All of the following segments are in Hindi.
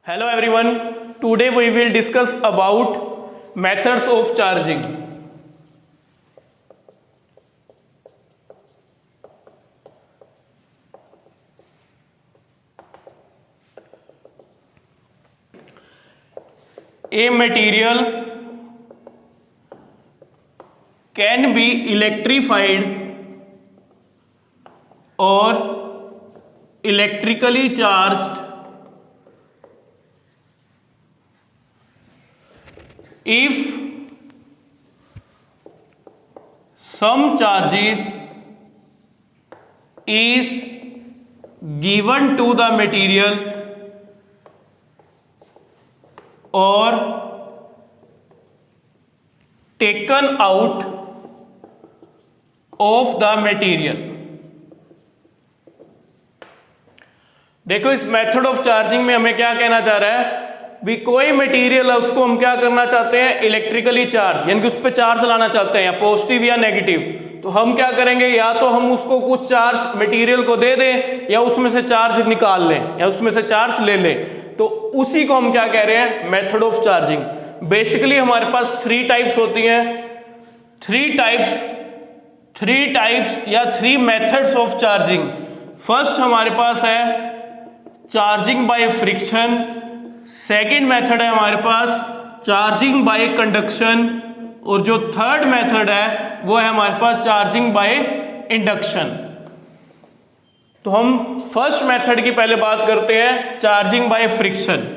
Hello everyone, today we will discuss about methods of charging. A material can be electrified or electrically charged if some charges is given to the material or taken out of the material. देखो इस मेथड ऑफ चार्जिंग में हमें क्या कहना चाह रहा है भी कोई मटेरियल है उसको हम क्या करना चाहते हैं इलेक्ट्रिकली चार्ज, यानी कि उस पर चार्ज लाना चाहते हैं या पॉजिटिव या नेगेटिव। तो हम क्या करेंगे, या तो हम उसको कुछ चार्ज मटेरियल को दे दें या उसमें से चार्ज निकाल लें या उसमें से चार्ज ले लें। तो उसी को हम क्या कह रहे हैं, मेथड ऑफ चार्जिंग। बेसिकली हमारे पास थ्री टाइप्स होती हैं, थ्री टाइप्स या three methods of charging. First हमारे पास है charging by friction, second method है हमारे पास चार्जिंग बाय कंडक्शन, और जो थर्ड मेथड है वो है हमारे पास चार्जिंग बाय इंडक्शन। तो हम फर्स्ट मेथड की पहले बात करते हैं, चार्जिंग बाय फ्रिक्शन।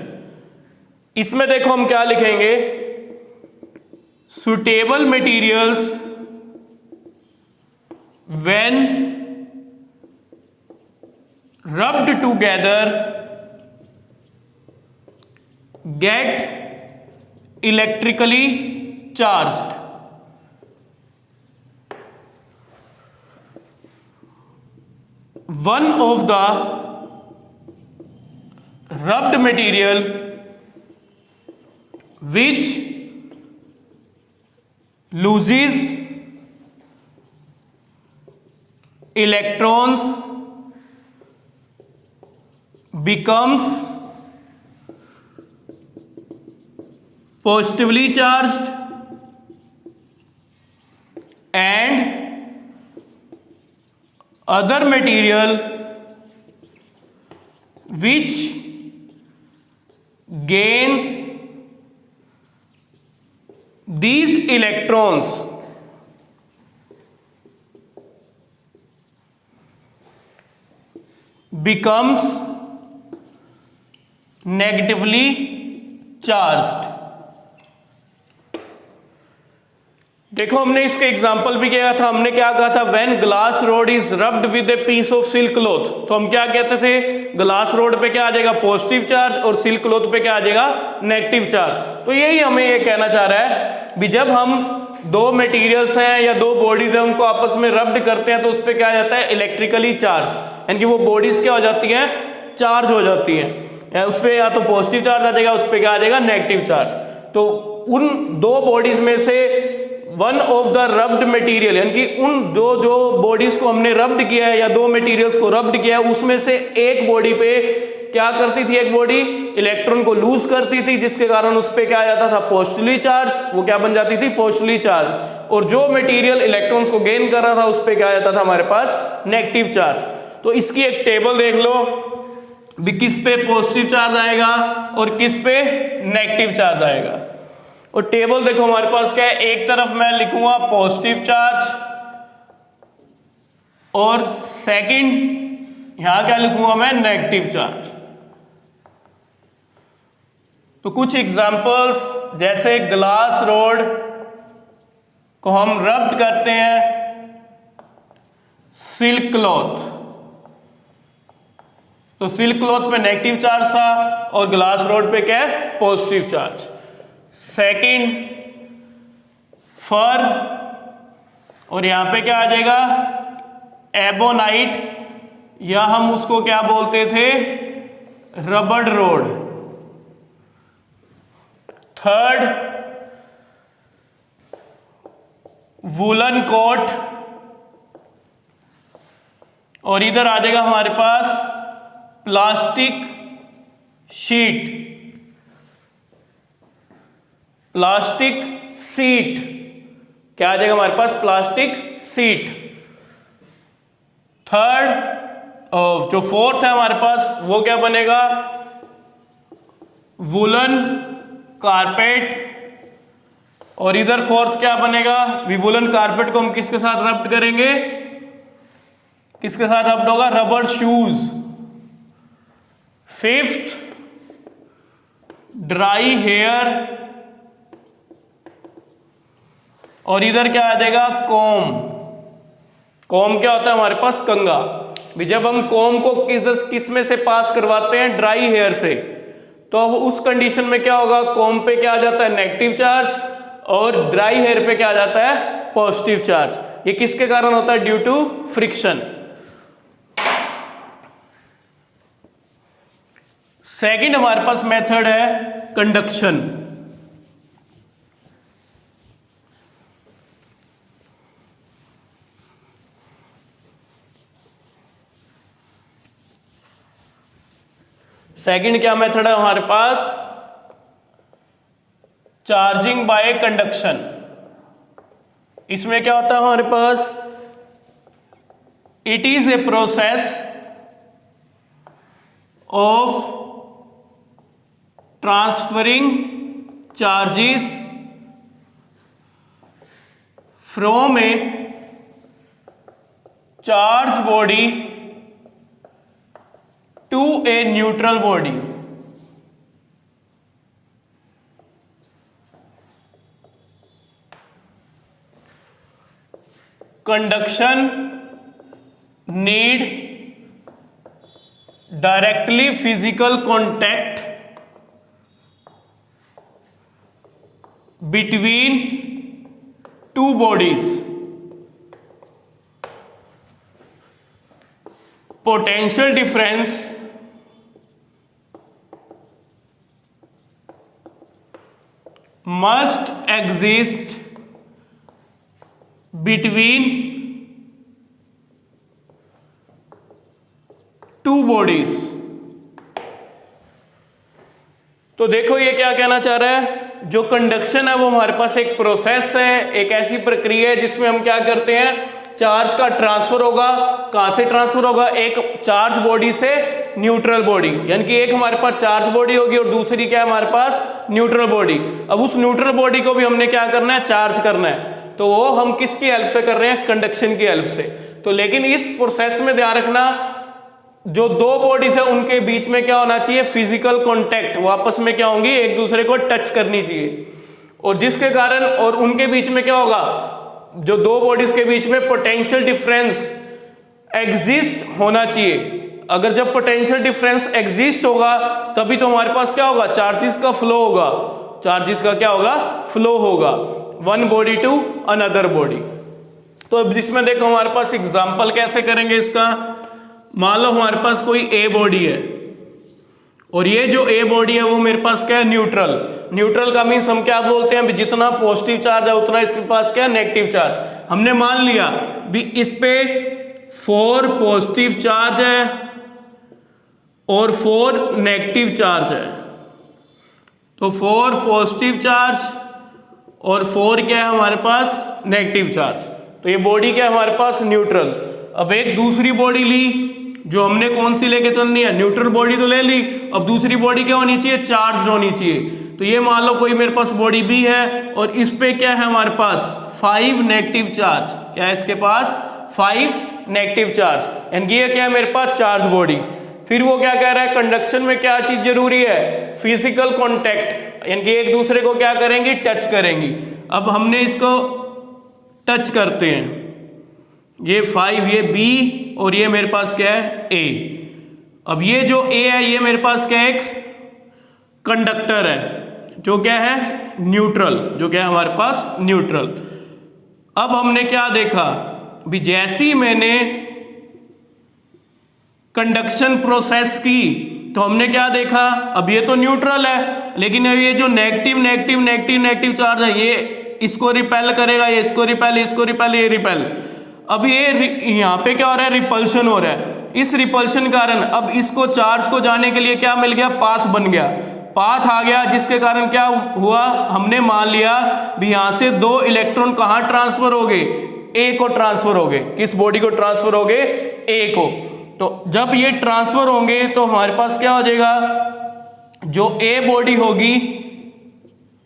इसमें देखो हम क्या लिखेंगे, suitable materials when rubbed together get electrically charged. One of the rubbed material which loses electrons becomes positively charged and other material which gains these electrons becomes negatively charged. देखो हमने इसका एग्जांपल भी किया था, हमने क्या कहा था, when glass rod is rubbed with a piece of silk cloth. तो हम क्या कहते थे, ग्लास रोड पे क्या आ जाएगा, पॉजिटिव चार्ज, और सिल्क क्लॉथ पे क्या आ जाएगा, नेगेटिव चार्ज। तो यही हमें ये कहना चाह रहा है भी जब हम दो मटेरियल्स हैं या दो बॉडीज हैं उनको आपस में रब्ड करते हैं तो उस पर क्या आ जाता है, इलेक्ट्रिकली चार्ज, यानी कि वो बॉडीज क्या हो जाती हैं, चार्ज हो जाती हैं। उस पर या तो पॉजिटिव चार्ज आ जाएगा, उस पर क्या आ जाएगा, नेगेटिव चार्ज। तो उन दो बॉडीज में से one of the rubbed material, यानी कि उन जो बॉडीज को हमने रब्ड किया है या दो मटेरियल्स को रब्ड किया है उसमें से एक बॉडी पे क्या करती थी, एक बॉडी इलेक्ट्रॉन को लूज करती थी, जिसके कारण उस पर क्या आ जाता था, पॉजिटिवली चार्ज, वो क्या बन जाती थी, पॉजिटिवली चार्ज। और जो मटेरियल इलेक्ट्रॉन्स को गेन कर रहा था उस पर क्या आ जाता था हमारे पास, नेगेटिव चार्ज। तो इसकी एक टेबल देख लो भी किस पे पॉजिटिव चार्ज आएगा और किस पे नेगेटिव चार्ज आएगा। और टेबल देखो हमारे पास क्या है, एक तरफ मैं लिखूंगा पॉजिटिव चार्ज और सेकंड यहां क्या लिखूंगा मैं, नेगेटिव चार्ज। तो कुछ एग्जांपल्स, जैसे ग्लास रोड को हम रब्ड करते हैं सिल्क क्लॉथ, तो सिल्क क्लॉथ पे नेगेटिव चार्ज था और ग्लास रोड पे क्या है, पॉजिटिव चार्ज। सेकंड फर, और यहां पे क्या आ जाएगा, एबोनाइट, या हम उसको क्या बोलते थे, रबड़ रोड। थर्ड वूलन कोट, और इधर आ जाएगा हमारे पास प्लास्टिक शीट। प्लास्टिक सीट, क्या आ जाएगा हमारे पास, प्लास्टिक सीट। थर्ड और जो फोर्थ है हमारे पास वो क्या बनेगा, वुलन कारपेट। और इधर फोर्थ क्या बनेगा, वुलन कारपेट को हम किसके साथ रब्ड करेंगे, किसके साथ रब्ड होगा, rubber shoes. Fifth dry hair, और इधर क्या आ जाएगा, कॉम। कॉम क्या होता है हमारे पास, कंघा। भी जब हम कॉम को किस में से पास करवाते हैं, ड्राई हेयर से, तो अब उस कंडीशन में क्या होगा, कॉम पे क्या आ जाता है, नेगेटिव चार्ज, और ड्राई हेयर पे क्या आ जाता है, पॉजिटिव चार्ज। ये किसके कारण होता है, ड्यू टू फ्रिक्शन। सेकंड हमारे पास मेथड है कंडक्शन। सेकंड क्या मेथड है हमारे पास, चार्जिंग बाय कंडक्शन। इसमें क्या होता है हमारे पास, it is a process of transferring charges from a charge body to a neutral body. Conduction need directly physical contact between two bodies. Potential difference must exist between two bodies। तो देखो ये क्या कहना चाह रहा है, जो कंडक्शन है वो हमारे पास एक प्रोसेस है, एक ऐसी प्रक्रिया है जिसमें हम क्या करते हैं, चार्ज का ट्रांसफर होगा। कहां से ट्रांसफर होगा, एक चार्ज बॉडी से न्यूट्रल बॉडी, यानी कि एक हमारे पास चार्ज बॉडी होगी और दूसरी क्या है हमारे पास, न्यूट्रल बॉडी। अब उस न्यूट्रल बॉडी को भी हमने क्या करना है, चार्ज करना है। तो वो हम किसकी हेल्प से कर रहे हैं, कंडक्शन की हेल्प से। तो लेकिन इस प्रोसेस में ध्यान रखना, जो दो बॉडीज है उनके बीच में क्या होना चाहिए, फिजिकल कॉन्टैक्ट, वो आपस में क्या होंगी, एक दूसरे को टच करनी चाहिए। और जिसके कारण, और उनके बीच में क्या होगा, जो दो बॉडीज के बीच में पोटेंशियल डिफरेंस एग्जिस्ट होना चाहिए। अगर जब पोटेंशियल डिफरेंस एग्जिस्ट होगा तभी तो हमारे पास क्या होगा, चार्जेस का फ्लो होगा। चार्जेस का क्या होगा, फ्लो होगा, one body to another body. तो अब इसमें देखो हमारे पास एग्जांपल कैसे करेंगे इसका। मान लो हमारे पास कोई ए बॉडी है और ये जो ए बॉडी है वो मेरे पास क्या है, न्यूट्रल। न्यूट्रल का मीन्स हम क्या बोलते हैं, जितना पॉजिटिव चार्ज है उतना इसके पास क्या है, नेगेटिव चार्ज। हमने मान लिया भी इस पे 4 पॉजिटिव चार्ज है और 4 नेगेटिव चार्ज है। तो 4 पॉजिटिव चार्ज और 4 क्या है हमारे पास, नेगेटिव चार्ज। तो ये बॉडी क्या है हमारे पास, न्यूट्रल। अब एक दूसरी बॉडी ली, जो हमने कौन सी लेके चलनी है, न्यूट्रल बॉडी तो ले ली। अब दूसरी बॉडी क्या होनी चाहिए, चार्ज होनी चाहिए। तो ये मान लो कोई मेरे पास बॉडी बी है और इस पे क्या है हमारे पास 5 नेगेटिव चार्ज। क्या है इसके पास, 5 नेगेटिव चार्ज। यानी ये क्या है मेरे पास, चार्ज बॉडी। फिर वो क्या कह रहा है, कंडक्शन में क्या चीज जरूरी है, फिजिकल कॉन्टैक्ट, यानी कि एक दूसरे को क्या करेंगी, टच करेंगी। अब हमने इसको टच करते हैं, ये 5, ये बी और ये मेरे पास क्या है, ए। अब ये जो ए है ये मेरे पास क्या है, एक कंडक्टर है, जो क्या है, न्यूट्रल, जो क्या है हमारे पास, न्यूट्रल। अब हमने क्या देखा भी, जैसी मैंने कंडक्शन प्रोसेस की तो हमने क्या देखा, अब ये तो न्यूट्रल है, लेकिन अब ये जो negative negative negative negative charge है ये इसको रिपेल करेगा, ये इसको रिपेल, इसको रिपेल, ये रिपेल। अब ये यहाँ पे क्या हो रहा है, रिपल्शन हो रहा है। इस रिपल्शन कारण अब इसको चार्ज को जाने के लिए क्या मिल गया, पाथ बन गया। पाथ आ गया, जिसके कारण क्या हुआ, हमने मान लिया भी यहां से 2 इलेक्ट्रॉन कहां ट्रांसफर हो गए, ए को ट्रांसफर हो गए, किस बॉडी को ट्रांसफर हो गए, ए को। तो जब ये ट्रांसफर होंगे तो हमारे पास क्या हो जाएगा, जो ए बॉडी होगी,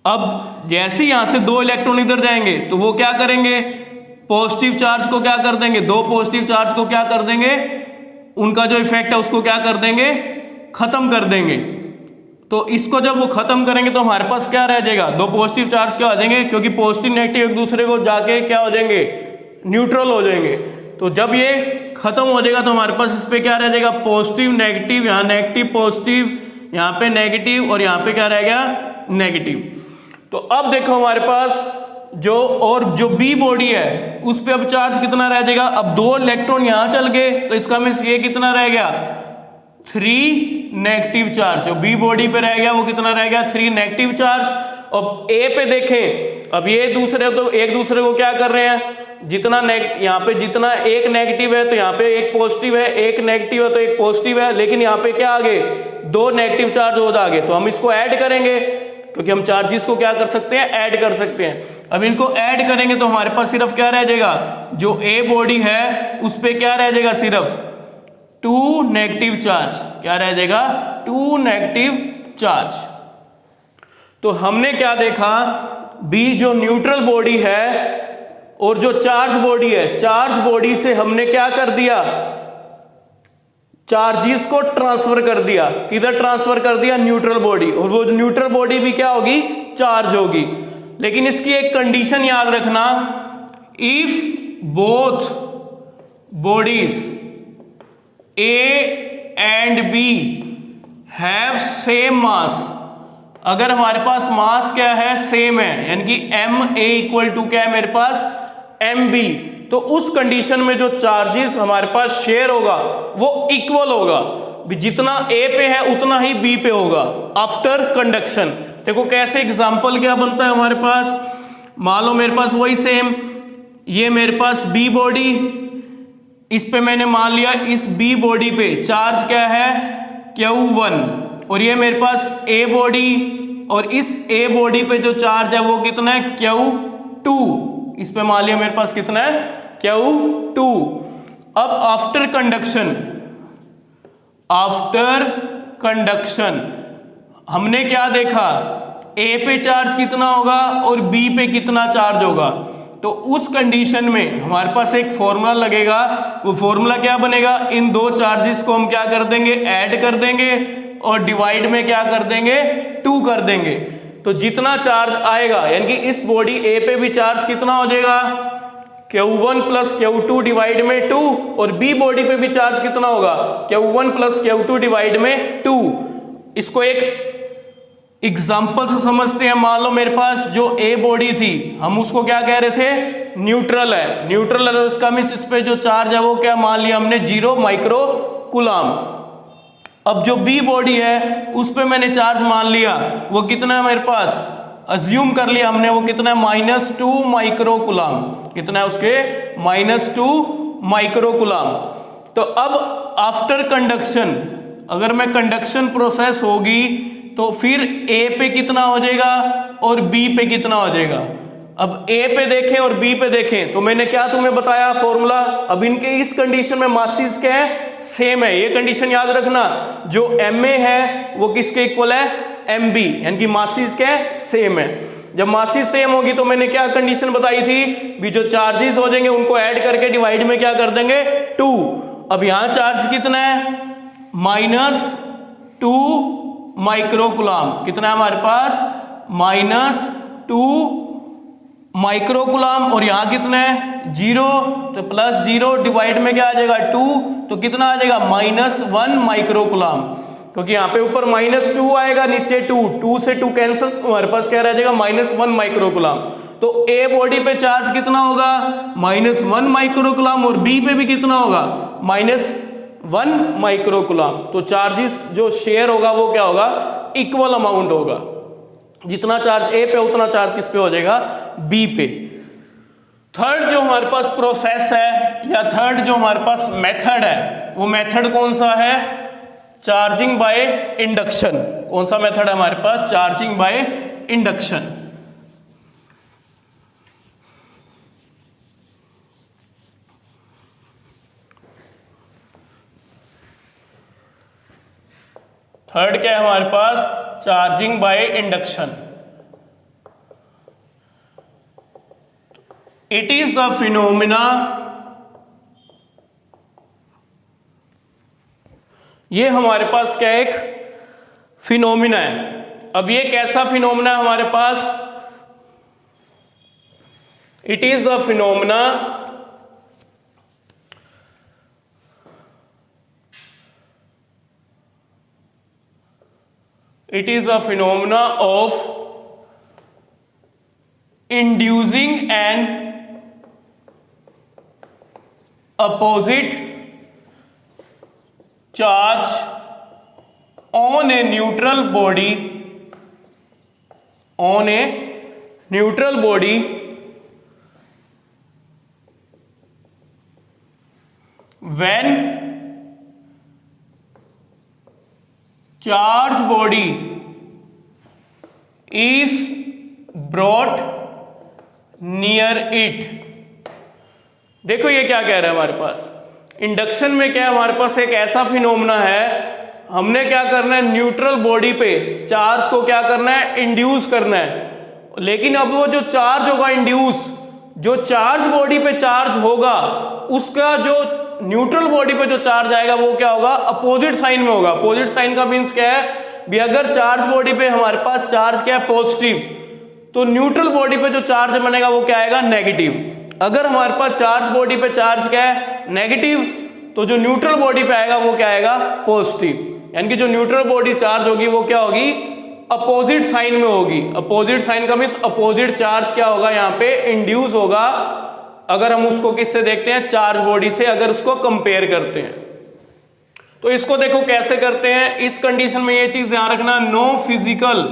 अब जैसे यहां से 2 इलेक्ट्रॉन इधर जाएंगे तो वो क्या करेंगे, पॉजिटिव चार्ज को क्या कर देंगे, 2 पॉजिटिव चार्ज को क्या कर देंगे, उनका जो इफेक्ट है उसको क्या कर देंगे, खत्म कर देंगे। तो इसको जब वो खत्म करेंगे तो हमारे पास क्या रह जाएगा, 2 पॉजिटिव चार्ज क्या हो जाएंगे, क्योंकि पॉजिटिव नेगेटिव एक दूसरे को जाके क्या हो जाएंगे, न्यूट्रल हो जाएंगे। तो जब ये खत्म हो जाएगा तो हमारे पास इस पे क्या रह जाएगा, पॉजिटिव नेगेटिव, यहाँ नेगेटिव पॉजिटिव, यहाँ पे नेगेटिव और यहाँ पे क्या रह गया, नेगेटिव। तो अब देखो हमारे पास जो बी बॉडी है उस पे अब चार्ज कितना रह जाएगा, अब 2 इलेक्ट्रॉन यहां चल गए तो इसका मीन्स ये कितना रह गया, 3 नेगेटिव चार्ज। जो बी बॉडी पे रह गया वो कितना रह गया, 3 नेगेटिव चार्ज। अब ए पे देखें, अब ये दूसरे तो एक दूसरे को क्या कर रहे हैं, जितना यहाँ पे जितना एक नेगेटिव है तो यहाँ पे एक पॉजिटिव है, एक नेगेटिव है तो एक पॉजिटिव है, लेकिन यहाँ पे क्या आ गए, 2 नेगेटिव चार्ज हो आ गए। तो हम इसको ऐड करेंगे, क्योंकि हम चार्जेस को क्या कर सकते हैं, ऐड कर सकते हैं। अब इनको ऐड करेंगे तो हमारे पास सिर्फ क्या रह जाएगा, जो ए बॉडी है उस पे क्या रह जाएगा, सिर्फ 2 नेगेटिव चार्ज, क्या रह जाएगा, 2 नेगेटिव चार्ज। तो हमने क्या देखा, बी जो न्यूट्रल बॉडी है और जो चार्ज बॉडी है, चार्ज बॉडी से हमने क्या कर दिया, चार्जेस को ट्रांसफर कर दिया, किधर ट्रांसफर कर दिया, न्यूट्रल बॉडी, और वो न्यूट्रल बॉडी भी क्या होगी, चार्ज होगी। लेकिन इसकी एक कंडीशन याद रखना, if both bodies A and B have same mass, अगर हमारे पास मास क्या है, सेम है, यानी कि एम ए इक्वल टू क्या है मेरे पास, एम बी, तो उस कंडीशन में जो चार्जेस हमारे पास शेयर होगा वो इक्वल होगा, जितना ए पे है उतना ही बी पे होगा आफ्टर कंडक्शन। देखो कैसे एग्जांपल क्या बनता है हमारे पास, मान लो मेरे पास वही सेम, ये मेरे पास बी बॉडी, इस पे मैंने मान लिया इस बी बॉडी पे चार्ज क्या है, Q1, और ये मेरे पास ए बॉडी, और इस ए बॉडी पे जो चार्ज है वो कितना है, Q2, इस पे मान लिया मेरे पास कितना है, Q2। अब आफ्टर कंडक्शन हमने क्या देखा, ए पे चार्ज कितना होगा और बी पे कितना चार्ज होगा। तो उस कंडीशन में हमारे पास एक फॉर्मूला लगेगा, वो फॉर्मूला क्या बनेगा, इन 2 चार्जेस को हम क्या कर देंगे, ऐड कर देंगे और डिवाइड में क्या कर देंगे, 2 कर देंगे। तो जितना चार्ज आएगा, यानी कि इस बॉडी ए पे भी चार्ज कितना हो जाएगा, Q1 प्लस Q2 डिवाइड में 2, और बी बॉडी पे भी चार्ज कितना होगा, Q1 प्लस Q2 डिवाइड में 2। इसको एक एग्जाम्पल से समझते हैं। मान लो मेरे पास जो ए बॉडी थी, हम उसको क्या कह रहे थे, न्यूट्रल है, न्यूट्रल है, उसका मीन्स इस पे जो चार्ज है वो क्या मान लिया हमने, 0 माइक्रो कूलम। अब जो बी बॉडी है उस पे मैंने चार्ज मान लिया, वो कितना है मेरे पास, अज्यूम कर लिया हमने, वो कितना है, -2 माइक्रो कूलम, कितना है उसके, -2 माइक्रो कूलम। तो अब आफ्टर कंडक्शन, अगर मैं कंडक्शन प्रोसेस होगी तो फिर ए पे कितना हो जाएगा और बी पे कितना हो जाएगा। अब ए पे देखें और बी पे देखें तो मैंने क्या तुम्हें बताया फॉर्मूला, अब इनके इस कंडीशन में मासेस क्या है, सेम है। ये कंडीशन याद रखना, जो एम ए है वो किसके इक्वल है, एम बी, यानी कि मासेस क्या है, सेम है। जब मासेस सेम होगी तो मैंने क्या कंडीशन बताई थी, भी जो चार्जेस हो जाएंगे उनको ऐड करके डिवाइड में क्या कर देंगे, 2। अब यहां चार्ज कितना है, -2 माइक्रो कूलम, कितना है हमारे पास, -2 माइक्रो कूलम, और यहां कितना है, 0, तो +0 डिवाइड में क्या आ जाएगा, 2, तो कितना आ जाएगा, -1 माइक्रो कूलम, क्योंकि यहाँ पे ऊपर -2 आएगा, नीचे 2 से 2 कैंसिल, हमारे पास क्या रह जाएगा, -1 माइक्रो कूलम। तो ए बॉडी पे चार्ज कितना होगा, -1 माइक्रो कूलम, और बी पे भी कितना होगा, -1 माइक्रो कूलम। तो चार्जेस जो शेयर होगा वो क्या होगा, इक्वल अमाउंट होगा, जितना चार्ज ए पे उतना चार्ज किस पे हो जाएगा, बी पे। थर्ड जो हमारे पास प्रोसेस है, या थर्ड जो हमारे पास मेथड है, वो मेथड कौन सा है, चार्जिंग बाय इंडक्शन। कौन सा मेथड है हमारे पास? Charging by induction. थर्ड क्या है हमारे पास? Charging by induction. It is the phenomena, ये हमारे पास क्या एक फिनोमिना है। अब ये कैसा फिनोमिना है हमारे पास? It is the phenomena of inducing an opposite charge on a neutral body when charge body is brought near it। देखो ये क्या कह रहा है हमारे पास, इंडक्शन में क्या है हमारे पास एक ऐसा फिनोमेना है, हमने क्या करना है, न्यूट्रल बॉडी पे चार्ज को क्या करना है, इंड्यूस करना है। लेकिन अब वो जो चार्ज होगा इंड्यूस, जो चार्ज बॉडी पे चार्ज होगा उसका जो न्यूट्रल बॉडी पे जो चार्ज आएगा वो क्या होगा, अपोजिट साइन में होगा। अपोजिट साइन का मीन्स क्या है भी, अगर चार्ज बॉडी पे हमारे पास चार्ज क्या है, पॉजिटिव, तो न्यूट्रल बॉडी पे जो चार्ज बनेगा वो क्या आएगा, नेगेटिव। अगर हमारे पास चार्ज बॉडी पे चार्ज क्या है, नेगेटिव, तो जो न्यूट्रल बॉडी पे आएगा वो क्या आएगा, पॉजिटिव। यानी कि जो न्यूट्रल बॉडी चार्ज होगी वो क्या होगी, अपोजिट साइन में होगी। अपोजिट साइन का मीन्स अपोजिट चार्ज क्या होगा, यहाँ पे इंड्यूस होगा। अगर हम उसको किससे देखते हैं, चार्ज बॉडी से अगर उसको कंपेयर करते हैं। तो इसको देखो कैसे करते हैं, इस कंडीशन में ये चीज ध्यान रखना, no physical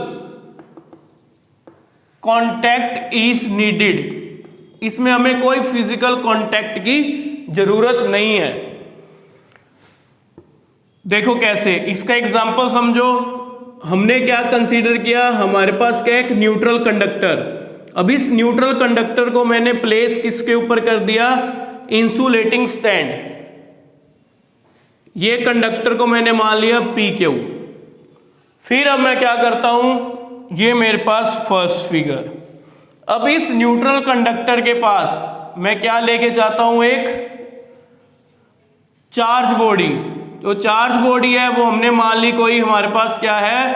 contact is needed. इसमें हमें कोई फिजिकल कॉन्टैक्ट की जरूरत नहीं है। देखो कैसे, इसका एग्जांपल समझो। हमने क्या कंसीडर किया, हमारे पास क्या एक न्यूट्रल कंडक्टर। अब इस न्यूट्रल कंडक्टर को मैंने प्लेस किसके ऊपर कर दिया, इंसुलेटिंग स्टैंड। ये कंडक्टर को मैंने मान लिया PQ। फिर अब मैं क्या करता हूं, ये मेरे पास फर्स्ट फिगर। अब इस न्यूट्रल कंडक्टर के पास मैं क्या लेके जाता हूं, एक चार्ज बॉडी। तो चार्ज बॉडी है वो हमने मान ली कोई, हमारे पास क्या है,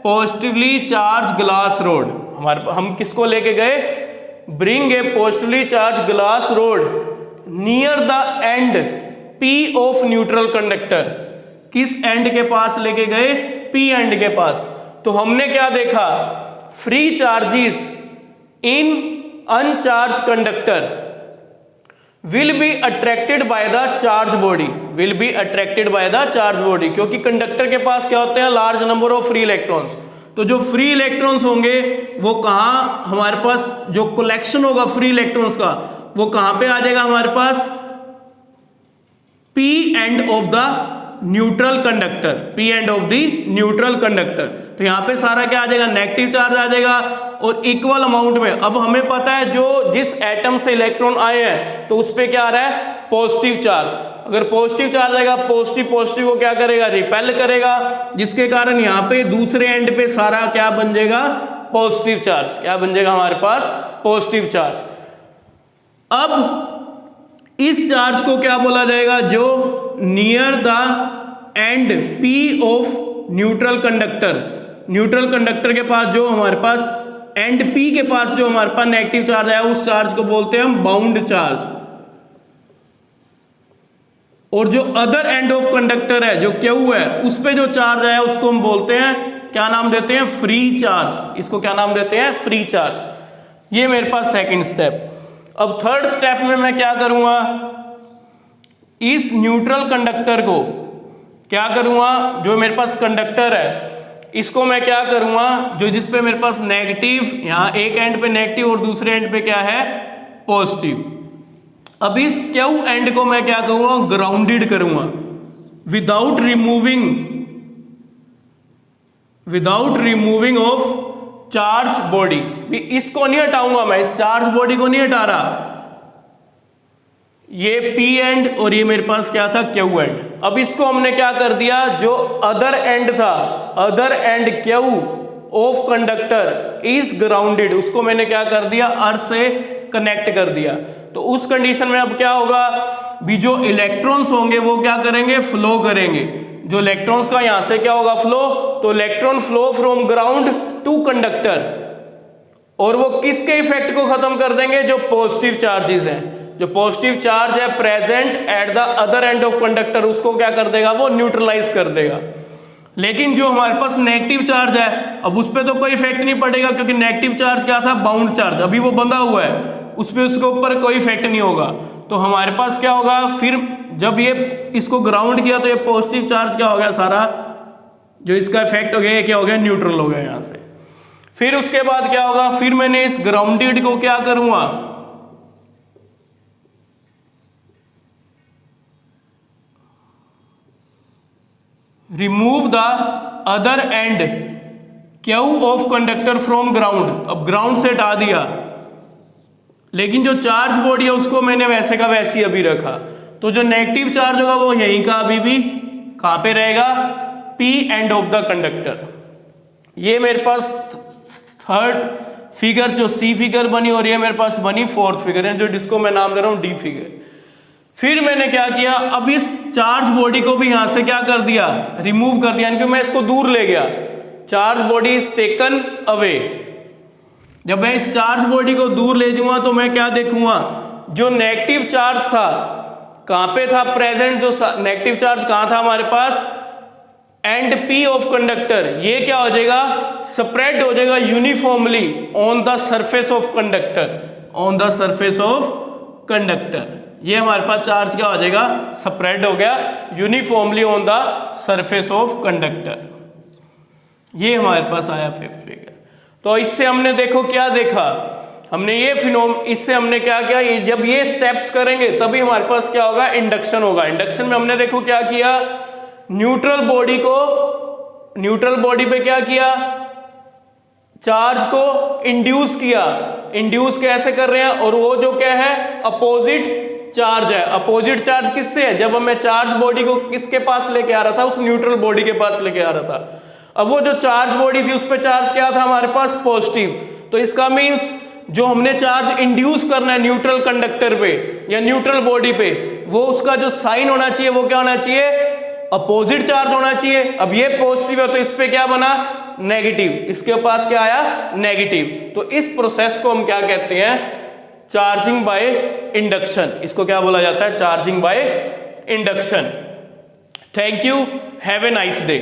पॉजिटिवली चार्ज ग्लास रोड। हम किसको लेके गए, bring a positively charge glass rod near the end P of neutral conductor. किस एंड के पास लेके गए, P एंड के पास। तो हमने क्या देखा, free charges in अनचार्ज conductor will be attracted by the charge body, will be attracted by the charge body, क्योंकि कंडक्टर के पास क्या होते हैं, large number of free electrons. तो जो फ्री इलेक्ट्रॉन्स होंगे वो कहाँ, हमारे पास जो कलेक्शन होगा फ्री इलेक्ट्रॉन्स का वो कहाँ पे आ जाएगा, हमारे पास P end of the neutral conductor, P end of the neutral conductor. तो यहाँ पे सारा क्या आ जाएगा, नेगेटिव चार्ज आ जाएगा और इक्वल अमाउंट में। अब हमें पता है जो जिस एटम से इलेक्ट्रॉन आए हैं तो उस पे क्या आ रहा है, पॉजिटिव चार्ज। अगर पॉजिटिव चार्ज आएगा, पॉजिटिव को क्या करेगा, रिपेल करेगा, जिसके कारण यहाँ पे दूसरे एंड पे सारा क्या बन जाएगा, पॉजिटिव चार्ज। क्या बन जाएगा हमारे पास, पॉजिटिव चार्ज। अब इस चार्ज को क्या बोला जाएगा, जो near the end P of neutral conductor, neutral conductor के पास जो हमारे पास एंड P के पास जो हमारे पास नेगेटिव चार्ज आया उस चार्ज को बोलते हैं हम बाउंड चार्ज। और जो अदर एंड ऑफ कंडक्टर है जो Q है, उस पे जो चार्ज आया उसको हम बोलते हैं, क्या नाम देते हैं, फ्री चार्ज। इसको क्या नाम देते हैं, फ्री चार्ज। ये मेरे पास सेकंड स्टेप। अब थर्ड स्टेप में मैं क्या करूंगा, इस न्यूट्रल कंडक्टर को क्या करूंगा, जो मेरे पास कंडक्टर है इसको मैं क्या करूंगा, जो जिस पे मेरे पास नेगेटिव, यहाँ एक एंड पे नेगेटिव और दूसरे एंड पे क्या है, पॉजिटिव। अब इस Q एंड को मैं क्या करूंगा, ग्राउंडेड करूंगा without removing without removing of charge body. इसको नहीं हटाऊंगा मैं, इस चार्ज बॉडी को नहीं हटा रहा। ये P एंड और ये मेरे पास क्या था, Q एंड। अब इसको हमने क्या कर दिया, जो अदर एंड था, other and Q of conductor is grounded, उसको मैंने क्या कर दिया, अर्थ से कनेक्ट कर दिया। तो उस कंडीशन में अब क्या होगा, भी जो इलेक्ट्रॉन्स होंगे वो क्या करेंगे, फ्लो करेंगे। जो इलेक्ट्रॉन्स का यहां से क्या होगा, फ्लो, तो electron flow from ground to conductor, और वो किसके इफेक्ट को खत्म कर देंगे, जो पॉजिटिव चार्जेस हैं। जो पॉजिटिव चार्ज है present at the other end of conductor, उसको क्या कर देगा, वो न्यूट्रलाइज कर देगा। लेकिन जो हमारे पास नेगेटिव चार्ज है, अब उस पर तो कोई इफेक्ट नहीं पड़ेगा, क्योंकि नेगेटिव चार्ज क्या था, बाउंड चार्ज, अभी वो बंधा हुआ है, उस पर उसके ऊपर कोई इफेक्ट नहीं होगा। तो हमारे पास क्या होगा, फिर जब ये इसको ग्राउंड किया तो ये पॉजिटिव चार्ज क्या हो गया, सारा जो इसका इफेक्ट हो गया, ये क्या हो गया, न्यूट्रल हो गया यहां से। फिर उसके बाद क्या होगा, फिर मैंने इस ग्राउंडेड को क्या करूंगा, remove the other and Q of conductor from ground. अब ग्राउंड से हटा दिया, लेकिन जो चार्ज बॉडी है उसको मैंने वैसे का वैसे ही अभी रखा। तो जो नेगेटिव चार्ज होगा वो यहीं का अभी भी कहां पे रहेगा, P end of the conductor. ये मेरे पास थर्ड फिगर जो C फिगर बनी, और ये मेरे पास बनी फोर्थ फिगर है, जो जिसको मैं नाम दे रहा हूं D फिगर। फिर मैंने क्या किया, अब इस चार्ज बॉडी को भी यहां से क्या कर दिया, रिमूव कर दिया, यानी कि मैं इसको दूर ले गया। Charge body is taken away. जब मैं इस चार्ज बॉडी को दूर ले जाऊंगा तो मैं क्या देखूंगा, जो नेगेटिव चार्ज था कहां पे था प्रेजेंट, जो नेगेटिव चार्ज कहां था हमारे पास, एंड P ऑफ कंडक्टर, ये क्या हो जाएगा, स्प्रेड हो जाएगा uniformly on the surface of conductor, on the surface of conductor. ये हमारे पास चार्ज क्या हो जाएगा, स्प्रेड हो गया uniformly on the surface of conductor. ये हमारे पास आया फिफ्थ फिगर। तो इससे हमने देखो क्या देखा, हमने ये इससे हमने क्या किया, जब ये स्टेप्स करेंगे तभी हमारे पास क्या होगा, इंडक्शन होगा। इंडक्शन में हमने देखो क्या किया, न्यूट्रल बॉडी पे क्या किया, चार्ज को इंड्यूस किया। इंड्यूस कैसे कर रहे हैं, और वो जो क्या है, अपोजिट चार्ज है। अपोजिट चार्ज किससे है, जब मैं चार्ज बॉडी को किसके पास लेके आ रहा था, उस न्यूट्रल बॉडी के पास लेके आ रहा था। अब वो जो चार्ज बॉडी थी उस पे चार्ज क्या था हमारे पास, पॉजिटिव। तो इसका मींस जो हमने चार्ज इंड्यूस करना है न्यूट्रल कंडक्टर पे या न्यूट्रल बॉडी पे, वो उसका जो साइन होना चाहिए वो क्या होना चाहिए, अपोजिट चार्ज होना चाहिए। अब ये पॉजिटिव है तो इस पे क्या बना, नेगेटिव, इसके पास क्या आया, नेगेटिव। तो इस प्रोसेस को हम क्या कहते हैं, चार्जिंग बाय इंडक्शन। इसको क्या बोला जाता है, charging by induction. Thank you, have a nice day.